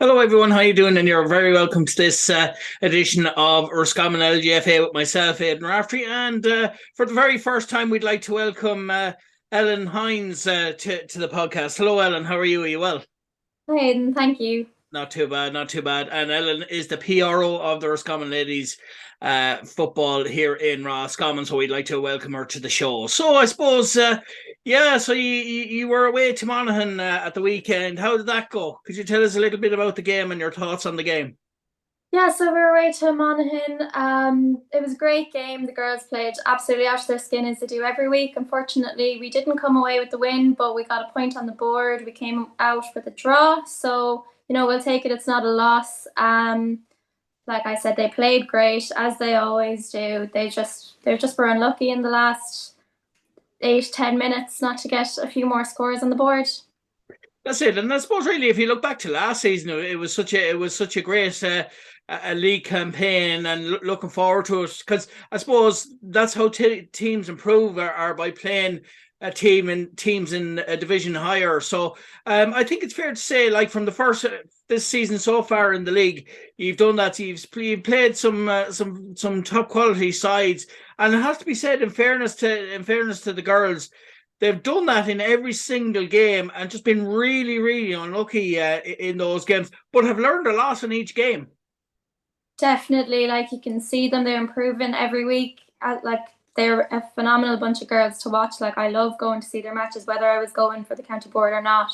Hello, everyone. How you doing? And you're very welcome to this edition of ROSCOMMON LGFA with myself, Aidan Raftery. And for the very first time, we'd like to welcome Ellen Hynes to the podcast. Hello, Ellen. How are you? Are you well? Hi, Aidan. Thank you. Not too bad, not too bad. And Ellen is the PRO of the Roscommon Ladies football here in Roscommon, so we'd like to welcome her to the show. So I suppose, yeah, so you were away to Monaghan at the weekend. How did that go? Could you tell us a little bit about the game and your thoughts on the game? Yeah, so we were away to Monaghan. It was a great game. The girls played absolutely out of their skin as they do every week. Unfortunately, we didn't come away with the win, but we got a point on the board. We came out with a draw, so we'll take it. It's not a loss. Like I said, they played great as they always do. They just were unlucky in the last 8-10 minutes not to get a few more scores on the board. That's it. And I suppose really, if you look back to last season, it was such a great a league campaign, and looking forward to it, because I suppose that's how teams improve are by playing a team and teams in a division higher. So I think it's fair to say, like, from the first this season so far in the league, you've done that. You've played some top quality sides, and it has to be said, in fairness to the girls, they've done that in every single game and just been really, really unlucky in those games, but have learned a lot in each game. Definitely, like you can see them, they're improving every week. Like they're a phenomenal bunch of girls to watch. Like I love going to see their matches, whether I was going for the county board or not.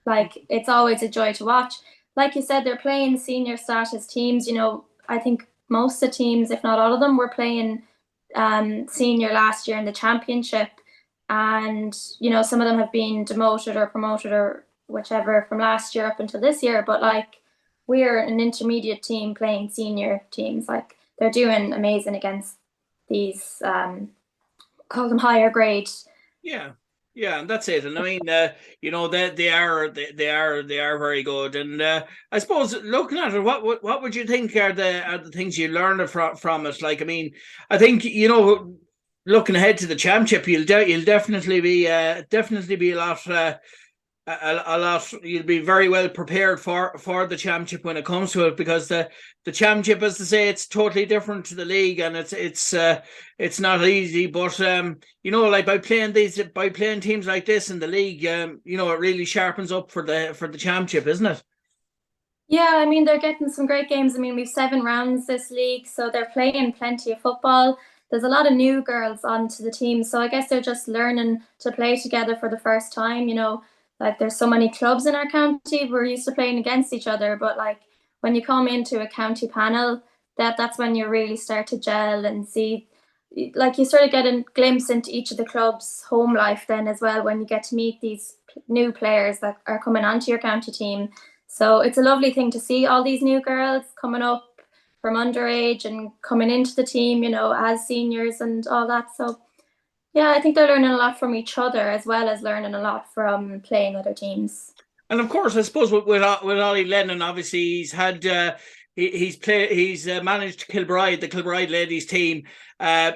Like it's always a joy to watch. Like you said, they're playing senior status teams. I think most of the teams, if not all of them, were playing senior last year in the championship, and some of them have been demoted or promoted or whichever from last year up until this year. But like we're an intermediate team playing senior teams. Like they're doing amazing against these call them higher grade. Yeah, yeah, and that's it. And I mean, they are very good. And I suppose, looking at it, what would you think are the things you learned from it? Like, I mean, I think, looking ahead to the championship, you'll definitely be a lot. You'll be very well prepared for the championship when it comes to it, because the championship, as to say, it's totally different to the league, and it's not easy. But like, by playing teams like this in the league, it really sharpens up for the championship, isn't it? Yeah, I mean they're getting some great games. I mean we've 7 rounds this league, so they're playing plenty of football. There's a lot of new girls onto the team, so I guess they're just learning to play together for the first time. Like there's so many clubs in our county, we're used to playing against each other, but like when you come into a county panel, that's when you really start to gel and see, like you sort of get a glimpse into each of the clubs' home life then as well, when you get to meet these new players that are coming onto your county team. So it's a lovely thing to see all these new girls coming up from underage and coming into the team, as seniors and all that. So yeah, I think they're learning a lot from each other as well as learning a lot from playing other teams. And of course, I suppose with Ollie Lennon, obviously he's managed the Kilbride ladies team.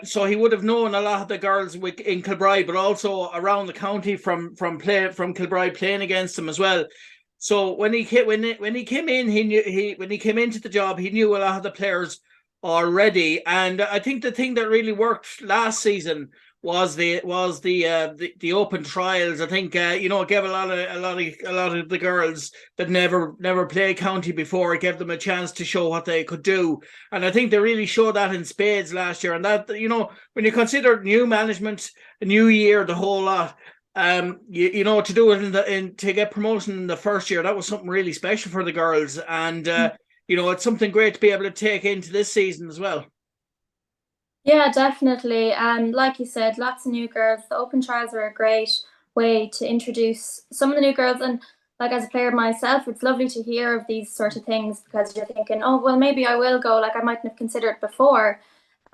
So he would have known a lot of the girls in Kilbride, but also around the county from Kilbride, playing against them as well. So when he came in, when he came into the job, he knew a lot of the players already. And I think the thing that really worked last season was the open trials. I think it gave a lot of the girls that never played county before, it gave them a chance to show what they could do. And I think they really showed that in spades last year. And that, when you consider new management, a new year, the whole lot, to do it to get promotion in the first year, that was something really special for the girls. And it's something great to be able to take into this season as well. Yeah, definitely. Like you said, lots of new girls. The open trials are a great way to introduce some of the new girls. And like as a player myself, it's lovely to hear of these sort of things, because you're thinking, oh well, maybe I will go. Like I mightn't have considered before.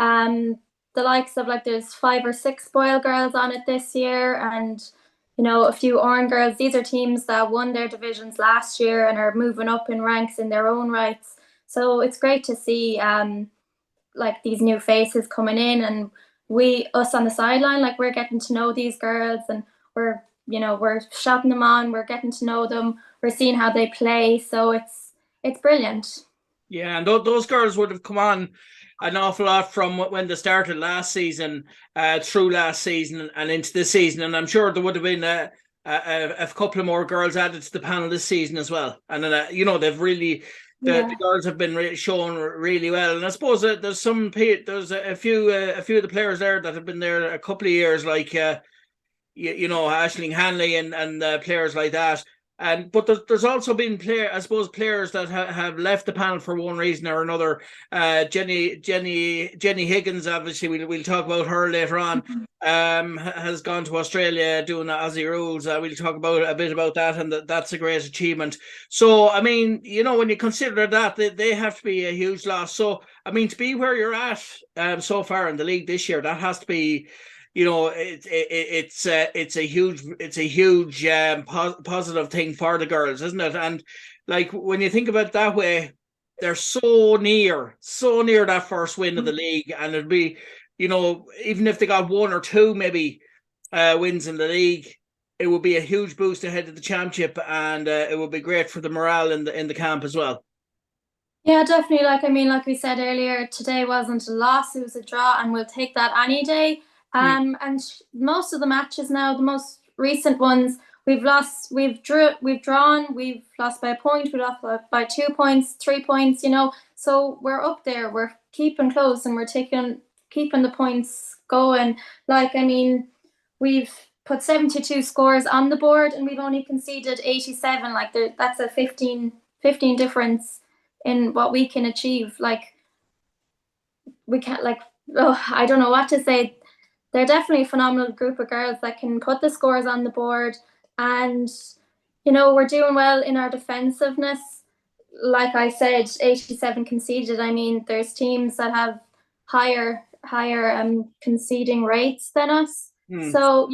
Um, the likes of, like, there's 5 or 6 Boyle girls on it this year, and a few Oran girls. These are teams that won their divisions last year and are moving up in ranks in their own rights. So it's great to see. Like these new faces coming in, and us on the sideline, like we're getting to know these girls, and we're shouting them on, we're getting to know them, we're seeing how they play. So it's brilliant. Yeah, and those girls would have come on an awful lot from when they started last season, through last season and into this season. And I'm sure there would have been a couple of more girls added to the panel this season as well. And they've really the girls have been shown really well. And I suppose there's a few of the players there that have been there a couple of years, like Aisling Hanley and players like that. But there's also been players that have left the panel for one reason or another. Jenny Higgins, obviously we'll talk about her later on. Has gone to Australia doing the Aussie rules. We'll talk a bit about that, and that's a great achievement. So I mean, when you consider that, they have to be a huge loss. So I mean, to be where you're at so far in the league this year, that has to be. It's a huge positive thing for the girls, isn't it? And like when you think about it that way, they're so near that first win of the league, and it'd be, even if they got one or two maybe wins in the league, it would be a huge boost ahead of the championship, and it would be great for the morale in the camp as well. Yeah, definitely. Like we said earlier, today wasn't a loss; it was a draw, and we'll take that any day. And most of the matches now, the most recent ones, we've lost, we've drawn, we've lost by a point, we lost by 2 points, 3 points, So we're up there, we're keeping close, and we're keeping the points going. We've put 72 scores on the board, and we've only conceded 87. That's a 15 difference in what we can achieve. We can't, I don't know what to say. They're definitely a phenomenal group of girls that can put the scores on the board. And, we're doing well in our defensiveness. Like I said, 87 conceded. I mean, there's teams that have higher conceding rates than us. So,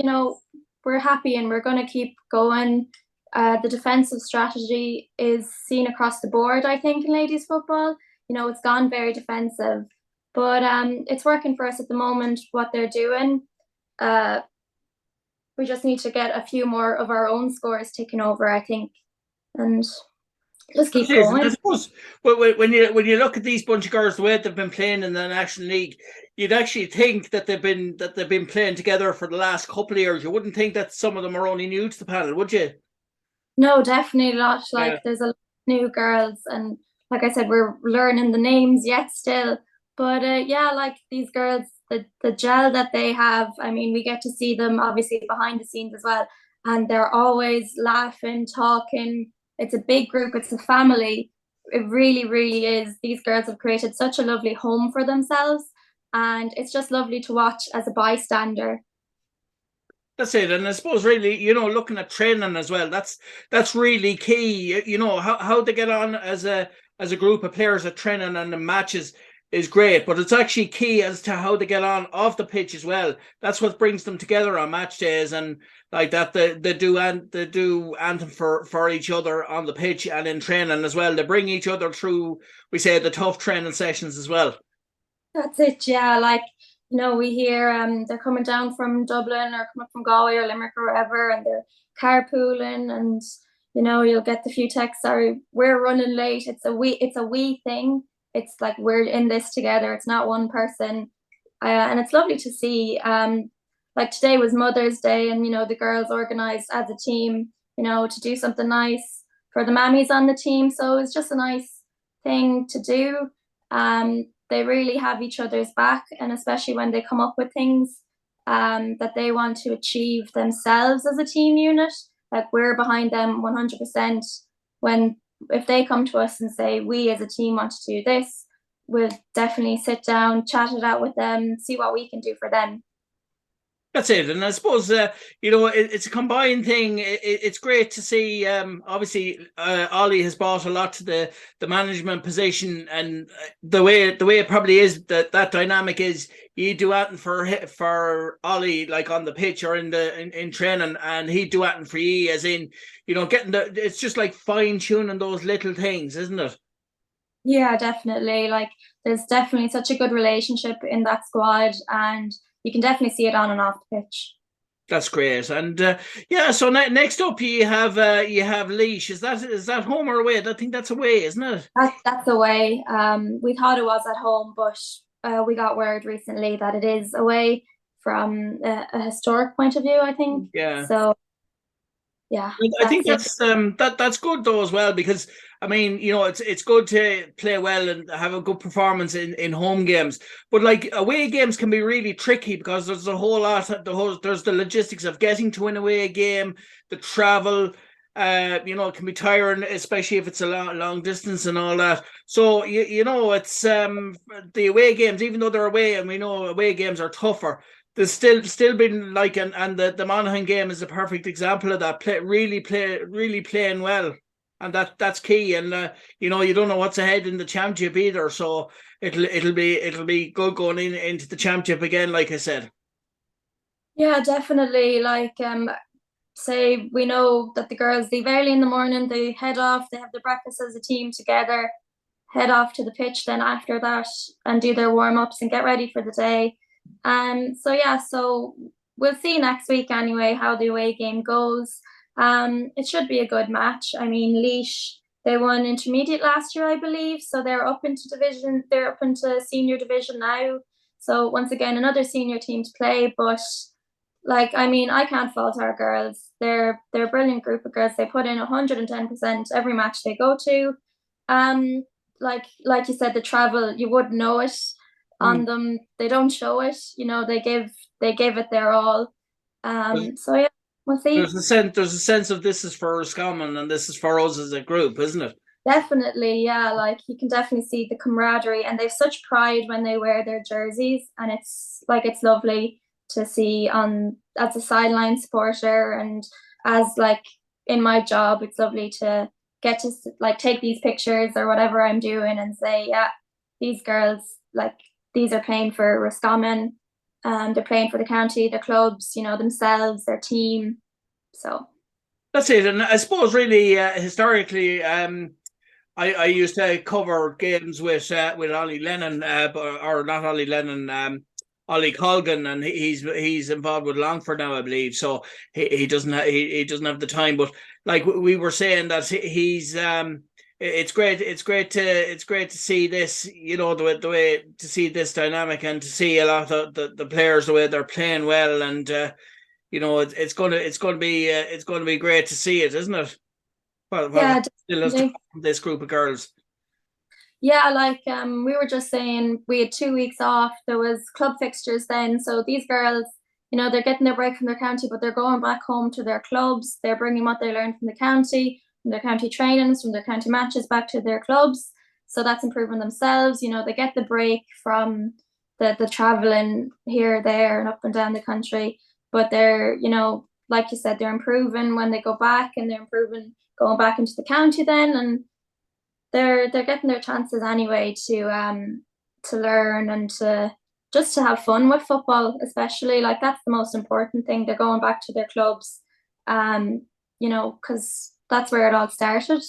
we're happy and we're going to keep going. The defensive strategy is seen across the board, I think, in ladies football. It's gone very defensive. But it's working for us at the moment, what they're doing. We just need to get a few more of our own scores taken over, I think, and just keep going. I suppose when you look at these bunch of girls, the way they've been playing in the National League, you'd actually think that they've been playing together for the last couple of years. You wouldn't think that some of them are only new to the panel, would you? No, definitely not. There's a lot of new girls, and like I said, we're learning the names yet still. But these girls, the gel that they have, I mean, we get to see them obviously behind the scenes as well. And they're always laughing, talking. It's a big group. It's a family. It really, really is. These girls have created such a lovely home for themselves. And it's just lovely to watch as a bystander. That's it. And I suppose really, looking at training as well, that's really key. How they get on as a group of players at training and the matches is great, but it's actually key as to how they get on off the pitch as well. That's what brings them together on match days, and like that they do anthem for each other on the pitch and in training as well. They bring each other through, we say, the tough training sessions as well. That's it, yeah. We hear they're coming down from Dublin or coming up from Galway or Limerick or wherever, and they're carpooling, and you'll get the few texts, sorry, we're running late. It's a we thing. It's like we're in this together. It's not one person. And it's lovely to see. Today was Mother's Day, and, the girls organised as a team, to do something nice for the mammies on the team. So it's just a nice thing to do. They really have each other's back, and especially when they come up with things that they want to achieve themselves as a team unit. Like, we're behind them 100%. If they come to us and say, we as a team want to do this, we'll definitely sit down, chat it out with them, see what we can do for them. That's it. And I suppose, it's a combined thing. It's great to see, obviously, Ollie has brought a lot to the management position, and the way it probably is, that dynamic is you do it for Ollie, like on the pitch or in training, and he do it for you, as in, getting it's just like fine tuning those little things, isn't it? Yeah, definitely. There's definitely such a good relationship in that squad, and you can definitely see it on and off the pitch. That's great. And yeah, so next up you have Leash. Is that home or away? I think that's away, isn't it? That's away. We thought it was at home, but we got word recently that it is away from a historic point of view, I think. Yeah. So yeah, I think that's it. that's good though as well, because I mean, it's good to play well and have a good performance in home games, but like away games can be really tricky because there's a whole lot, there's the logistics of getting to an away game, the travel. It can be tiring, especially if it's a long distance and all that. So it's the away games, even though they're away, and we know away games are tougher. There's still been like, and the Monaghan game is a perfect example of that. Really playing well, and that's key. And you don't know what's ahead in the championship either, so it'll be good going into the championship again, like I said. Yeah, definitely. Like say we know that the girls leave early in the morning, they head off, they have the breakfast as a team together, head off to the pitch then after that and do their warm-ups and get ready for the day. So yeah, so we'll see next week anyway how the away game goes. It should be a good match. I mean, Leash, they won intermediate last year, I believe, so they're up into senior division now. So once again, another senior team to play, but like, I mean, I can't fault our girls. They're a brilliant group of girls. They put in 110% every match they go to. Um, like you said, the travel, you wouldn't know it on Mm. them. They don't show it. They give it their all. So yeah, we'll see. There's a sense of this is for Roscommon and this is for us as a group, isn't it? Definitely, yeah. Like you can definitely see the camaraderie, and they've such pride when they wear their jerseys, and it's lovely to see on as a sideline supporter, and as like in my job, it's lovely to get to like take these pictures or whatever I'm doing and say, yeah, these girls like these are playing for Roscommon, they're playing for the county, their clubs, themselves, their team. So That's it. And I suppose really historically, I used to cover games with Ollie Lennon, or not Ollie Lennon, Ollie Colgan, and he's involved with Longford now, I believe. So he doesn't have the time. But like we were saying, that he's it's great to see this, the way to see this dynamic and to see a lot of the players, the way they're playing well, and it's going to be great to see it, isn't it? What yeah, still has to come definitely. from this group of girls. Yeah, like we were just saying, we had 2 weeks off. There was club fixtures then, so these girls, they're getting their break from their county, but they're going back home to their clubs. They're bringing what they learned from their county trainings, from their county matches back to their clubs. So that's improving themselves. They get the break from the traveling here, there, and up and down the country. But they're, like you said, they're improving when they go back, and they're improving going back into the county then, and they're getting their chances anyway to learn and to just to have fun with football, especially like that's the most important thing. They're going back to their clubs, because that's where it all started.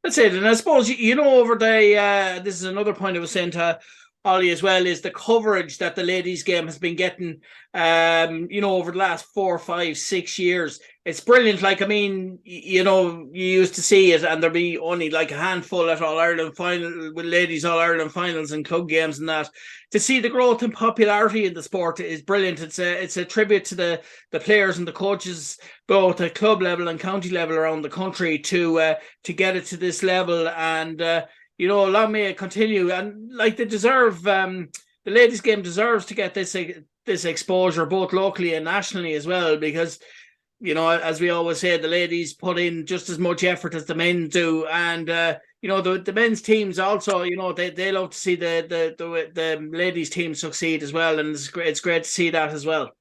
That's it. And I suppose, over this is another point I was saying to Ollie as well, is the coverage that the ladies' game has been getting, over the last 4, 5, 6 years. It's brilliant. Like, I mean, you used to see it, and there'd be only like a handful at All Ireland final, with ladies All Ireland finals and club games and that. To see the growth and popularity in the sport is brilliant. It's a tribute to the players and the coaches, both at club level and county level around the country, to get it to this level. And long may it continue. And like they deserve, the ladies' game deserves to get this exposure both locally and nationally as well, because as we always say, the ladies put in just as much effort as the men do, and the men's teams also, they love to see the ladies' team succeed as well, and it's great to see that as well.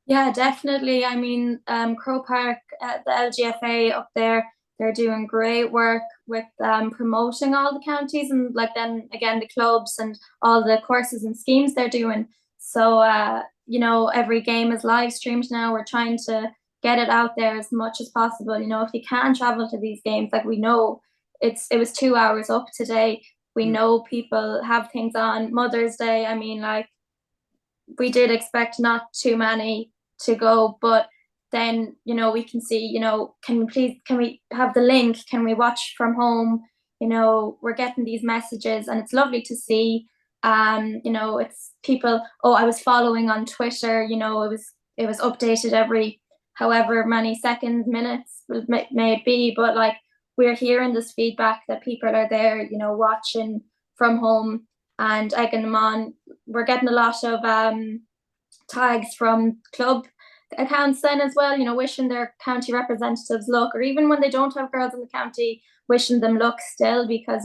Yeah, definitely. I mean, Crow Park, the LGFA up there, they're doing great work with promoting all the counties, and like then again the clubs and all the courses and schemes they're doing. So every game is live streamed now. We're trying to get it out there as much as possible. If you can travel to these games, like we know it was 2 hours up today. We know people have things on Mother's Day. I mean, like we did expect not too many to go, but then, we can see, can we have the link? Can we watch from home? We're getting these messages, and it's lovely to see. It's people, I was following on Twitter, it was updated every however many seconds, minutes may it be, but like, we're hearing this feedback that people are there, watching from home and egging them on. We're getting a lot of tags from club accounts then as well, wishing their county representatives luck, or even when they don't have girls in the county, wishing them luck still, because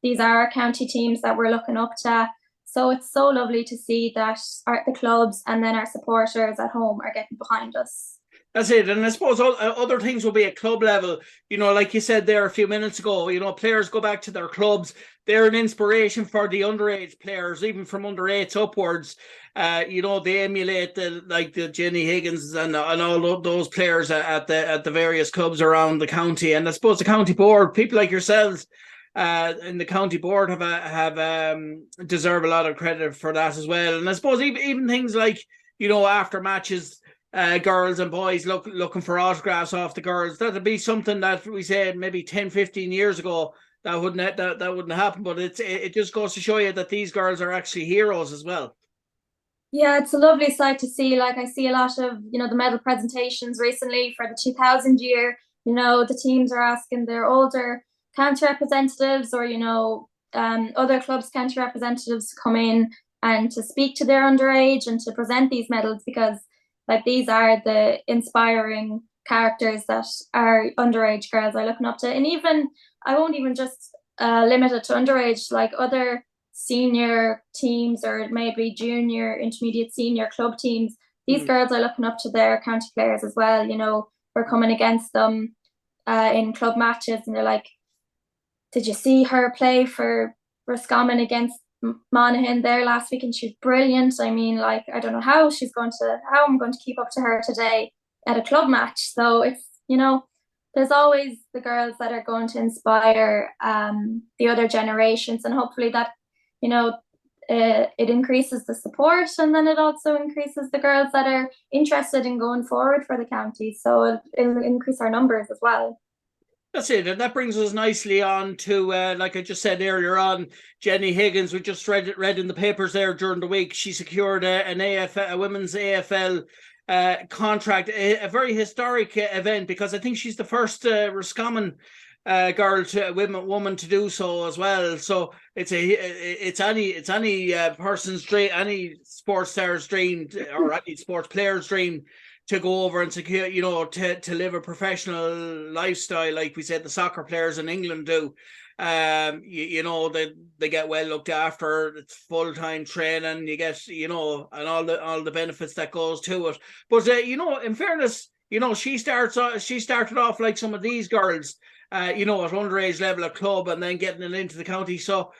these are our county teams that we're looking up to. So it's so lovely to see that the clubs and then our supporters at home are getting behind us. That's it. And I suppose other things will be at club level, like you said there a few minutes ago, players go back to their clubs. They're an inspiration for the underage players, even from under 8s upwards. They emulate the Jenny Higgins and all those players at the various clubs around the county. And I suppose the county board, people like yourselves in the county board have deserve a lot of credit for that as well. And I suppose even things like, after matches, girls and boys looking for autographs off the girls. That'd be something that we said maybe 10, 15 years ago that wouldn't happen. But it just goes to show you that these girls are actually heroes as well. Yeah, it's a lovely sight to see. Like, I see a lot of, the medal presentations recently for the 2000 year. The teams are asking their older county representatives or, other clubs' county representatives to come in and to speak to their underage and to present these medals, because like, these are the inspiring characters that our underage girls are looking up to. And even, I won't even just limit it to underage, like other senior teams or maybe junior, intermediate, senior club teams. These girls are looking up to their county players as well. We're coming against them in club matches, and they're like, did you see her play for Roscommon against Monaghan there last week, and she's brilliant. I mean, like, I don't know how I'm going to keep up to her today at a club match. So it's, there's always the girls that are going to inspire the other generations, and hopefully that, it increases the support, and then it also increases the girls that are interested in going forward for the county. So it'll increase our numbers as well. That's it. And that brings us nicely on to, like I just said earlier on, Jenny Higgins. We just read in the papers there during the week. She secured a women's AFL contract, a very historic event, because I think she's the first Roscommon woman to do so as well. So it's any person's dream, any sports star's dream, or any sports player's dream, to go over and secure, to live a professional lifestyle, like we said the soccer players in England do. They get well looked after. It's full-time training. You get, and all the benefits that goes to it. But in fairness, she started off like some of these girls, at underage level at club, and then getting it into the county. So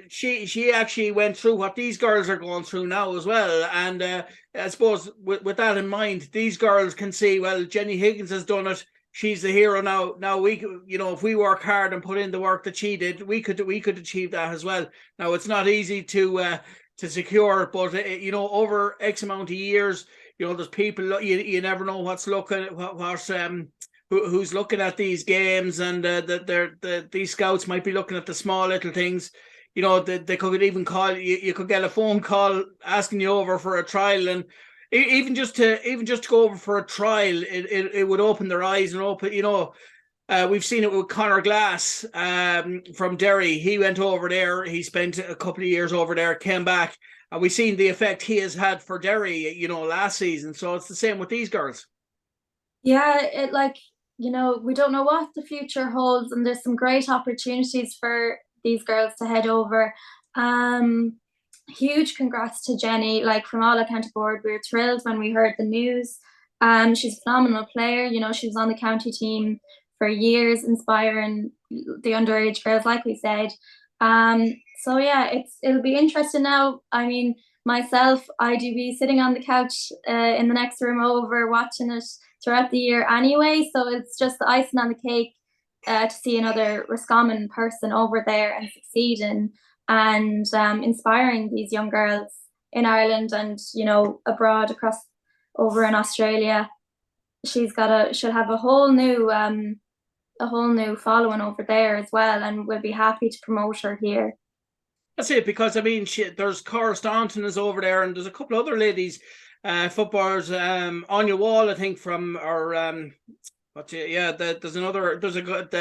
she actually went through what these girls are going through now as well. And I suppose with that in mind, these girls can see, well, Jenny Higgins has done it. She's the hero now. Now we, if we work hard and put in the work that she did, we could achieve that as well. Now it's not easy to secure, but over X amount of years, there's people, you never know who's looking at these games, and these scouts might be looking at the small little things. They could even call you could get a phone call asking you over for a trial, and even just to go over for a trial, it would open their eyes and open, we've seen it with Conor Glass from Derry. He went over there, he spent a couple of years over there, came back, and we've seen the effect he has had for Derry, last season. So it's the same with these girls. Yeah, we don't know what the future holds, and there's some great opportunities for these girls to head over. Huge congrats to Jenny, from all at county board. We were thrilled when we heard the news. She's a phenomenal player. She was on the county team for years, inspiring the underage girls, like we said. So yeah, it'll be interesting now. I mean, myself, I do be sitting on the couch in the next room over, watching it throughout the year anyway. So it's just the icing on the cake to see another Roscommon person over there and succeeding and inspiring these young girls in Ireland and abroad, across over in Australia. She'll have a whole new following over there as well, and we'll be happy to promote her here. That's it, because I mean, there's Cara Staunton is over there, and there's a couple other ladies, footballers. Anya Wall, I think, from our there's a good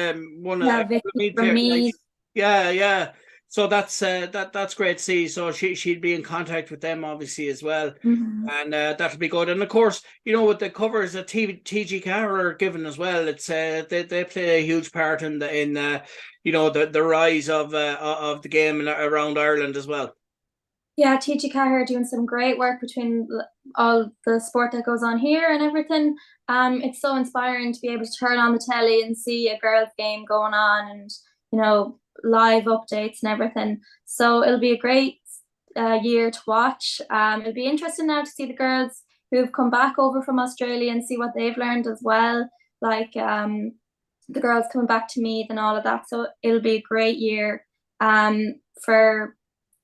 one. Vicky from me. Yeah. So that's great to see. So she'd be in contact with them obviously as well, and that'll be good. And of course, with the covers that TG Car are given as well, it's they play a huge part in the rise of the game around Ireland as well. Yeah, TG Car are doing some great work between all the sport that goes on here and everything. It's so inspiring to be able to turn on the telly and see a girls' game going on, and live updates and everything. So it'll be a great year to watch. It'll be interesting now to see the girls who've come back over from Australia and see what they've learned as well. Like the girls coming back to Meath and all of that. So it'll be a great year for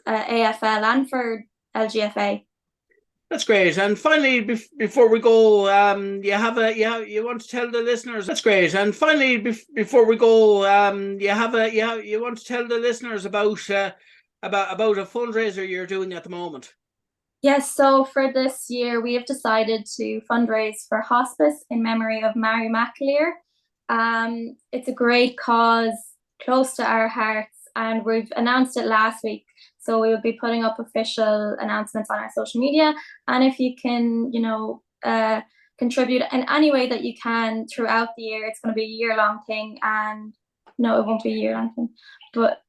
AFL and for LGFA. That's great. And finally, before we go, you want to tell the listeners? That's great. And finally, before we go, you want to tell the listeners about a fundraiser you're doing at the moment? Yes. So for this year, we have decided to fundraise for hospice in memory of Mary McAleer. It's a great cause, close to our hearts, and we've announced it last week. So we will be putting up official announcements on our social media. And if you can, contribute in any way that you can throughout the year, it's going to be a year-long thing. And no, it won't be a year-long thing. But,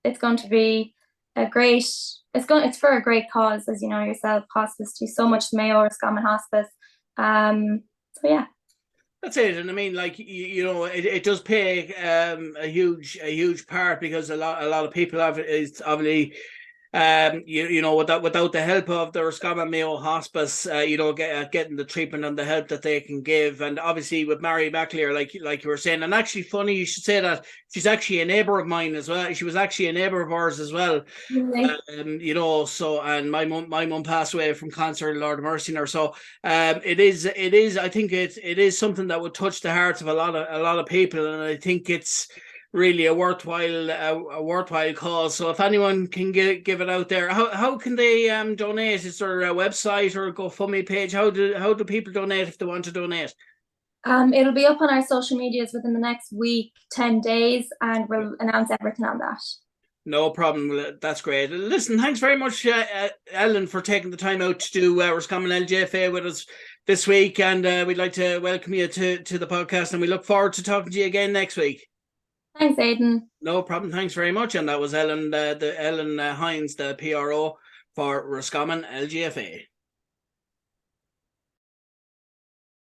it's going to be it's for a great cause, as you know yourself. Hospice do so much to Mayo, ROSCOMMON Hospice. So yeah. That's it. And I mean, like, it does play a huge part, because a lot of people obviously without the help of the Roscommon Mayo Hospice, getting the treatment and the help that they can give. And obviously with Mary McAleer, like you were saying, and actually funny you should say that, she's actually a neighbour of mine as well. She was actually a neighbour of ours as well. Really? So, and my mum passed away from cancer, Lord have mercy on her. So it is I think it is something that would touch the hearts of a lot of people, and I think it's really a worthwhile cause. So if anyone can give it out there, how can they donate? Is there a website or a GoFundMe page? How do people donate if they want to donate? It'll be up on our social medias within the next week, 10 days, and we'll announce everything on that. No problem. That's great. Listen, thanks very much, Ellen, for taking the time out to do Roscommon LGFA with us this week, and we'd like to welcome you to the podcast, and we look forward to talking to you again next week. Thanks, Aidan. No problem. Thanks very much. And that was Ellen, Hynes, the PRO for Roscommon LGFA.